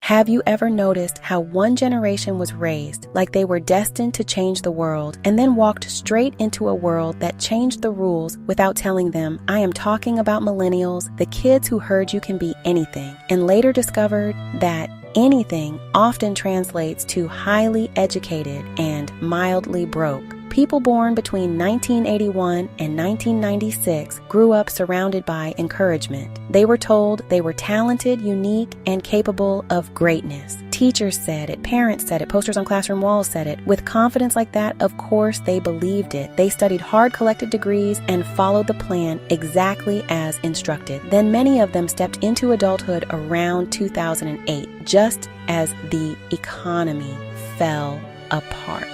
Have you ever noticed how one generation was raised like they were destined to change the world and then walked straight into a world that changed the rules without telling them, I am talking about millennials, the kids who heard you can be anything, and later discovered that anything often translates to highly educated and mildly broke? People born between 1981 and 1996 grew up surrounded by encouragement. They were told they were talented, unique, and capable of greatness. Teachers said it, parents said it, posters on classroom walls said it. With confidence like that, of course, they believed it. They studied hard, collected degrees, and followed the plan exactly as instructed. Then many of them stepped into adulthood around 2008, just as the economy fell apart.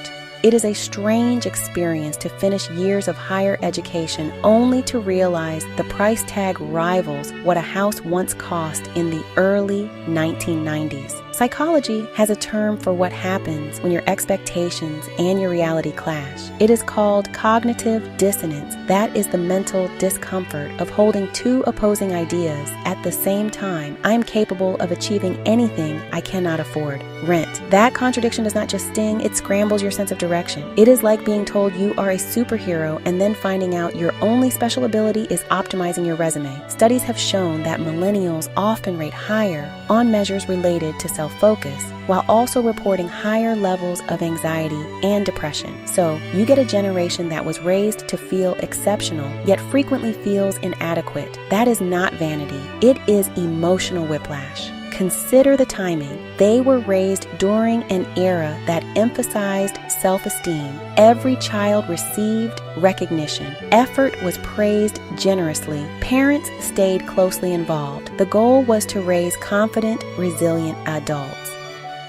It is a strange experience to finish years of higher education only to realize the price tag rivals what a house once cost in the early 1990s. Psychology has a term for what happens when your expectations and your reality clash. It is called cognitive dissonance. That is the mental discomfort of holding two opposing ideas at the same time. I am capable of achieving anything I cannot afford. Rent. That contradiction does not just sting, it scrambles your sense of direction. It is like being told you are a superhero and then finding out your only special ability is optimizing your resume. Studies have shown that millennials often rate higher on measures related to self-focus, while also reporting higher levels of anxiety and depression. So you get a generation that was raised to feel exceptional, yet frequently feels inadequate. That is not vanity. It is emotional whiplash. Consider the timing. They were raised during an era that emphasized self-esteem. Every child received recognition. Effort was praised generously. Parents stayed closely involved. The goal was to raise confident, resilient adults.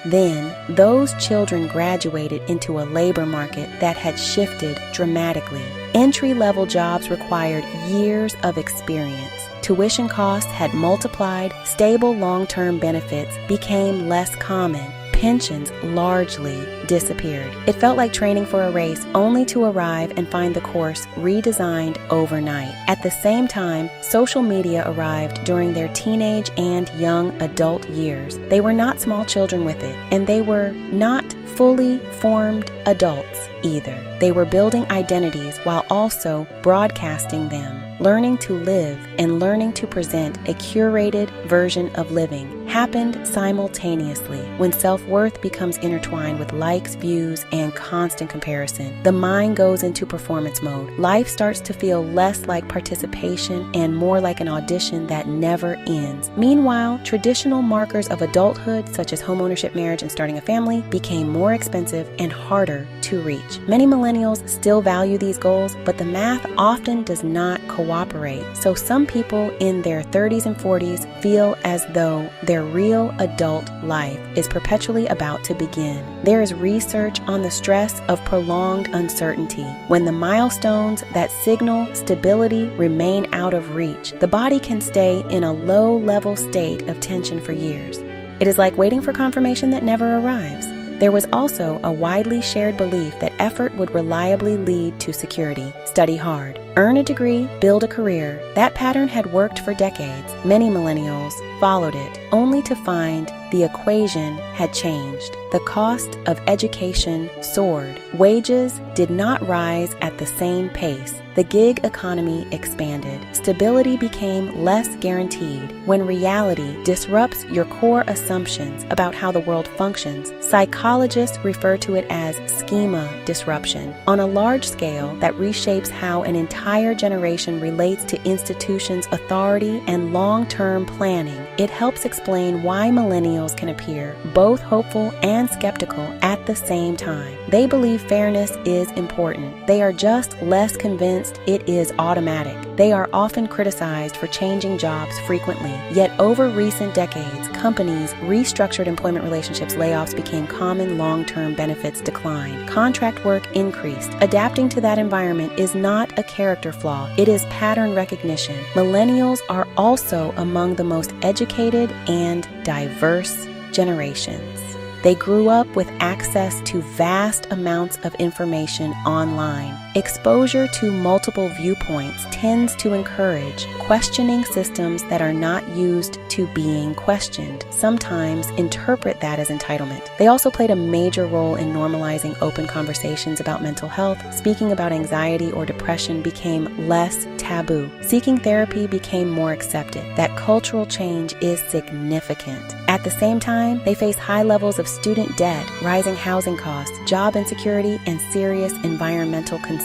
Then, those children graduated into a labor market that had shifted dramatically. Entry-level jobs required years of experience. Tuition costs had multiplied, stable long-term benefits became less common, pensions largely disappeared. It felt like training for a race only to arrive and find the course redesigned overnight. At the same time, social media arrived during their teenage and young adult years. They were not small children with it, and they were not fully formed adults either. They were building identities while also broadcasting them. Learning to live and learning to present a curated version of living happened simultaneously. When self-worth becomes intertwined with likes, views, and constant comparison, the mind goes into performance mode. Life starts to feel less like participation and more like an audition that never ends. Meanwhile, traditional markers of adulthood, such as homeownership, marriage, and starting a family, became more expensive and harder to reach. Many millennials still value these goals, but the math often does not cooperate. So some people in their 30s and 40s feel as though their real adult life is perpetually about to begin. There is research on the stress of prolonged uncertainty. When the milestones that signal stability remain out of reach, the body can stay in a low-level state of tension for years. It is like waiting for confirmation that never arrives. There was also a widely shared belief that effort would reliably lead to security. Study hard, earn a degree, build a career. That pattern had worked for decades. Many millennials followed it, only to find the equation had changed. The cost of education soared. Wages did not rise at the same pace. The gig economy expanded. Stability became less guaranteed. When reality disrupts your core assumptions about how the world functions, psychologists refer to it as schema disruption. On a large scale that reshapes how an entire generation relates to institutions, authority, and long-term planning, it helps explain why millennials can appear both hopeful and skeptical at the same time. They believe fairness is important. They are just less convinced it is automatic. They are often criticized for changing jobs frequently. Yet over recent decades, companies restructured employment relationships, layoffs became common, long-term benefits declined, contract work increased. Adapting to that environment is not a character flaw, it is pattern recognition. Millennials are also among the most educated and diverse generations. They grew up with access to vast amounts of information online. Exposure to multiple viewpoints tends to encourage questioning systems that are not used to being questioned. Sometimes interpret that as entitlement. They also played a major role in normalizing open conversations about mental health. Speaking about anxiety or depression became less taboo. Seeking therapy became more accepted. That cultural change is significant. At the same time, they face high levels of student debt, rising housing costs, job insecurity, and serious environmental concerns.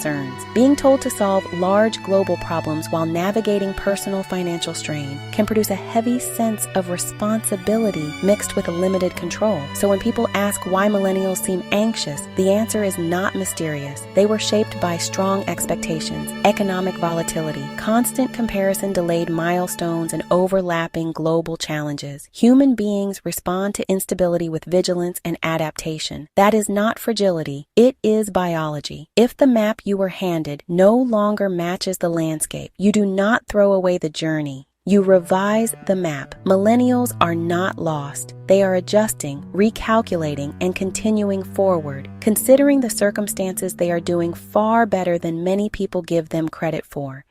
Being told to solve large global problems while navigating personal financial strain can produce a heavy sense of responsibility mixed with a limited control. So when people ask why millennials seem anxious, the answer is not mysterious. They were shaped by strong expectations, economic volatility, constant comparison, delayed milestones, and overlapping global challenges. Human beings respond to instability with vigilance and adaptation. That is not fragility. It is biology. If the map you were handed no longer matches the landscape, you do not throw away the journey. You revise the map. Millennials are not lost. They are adjusting, recalculating, and continuing forward. Considering the circumstances, they are doing far better than many people give them credit for.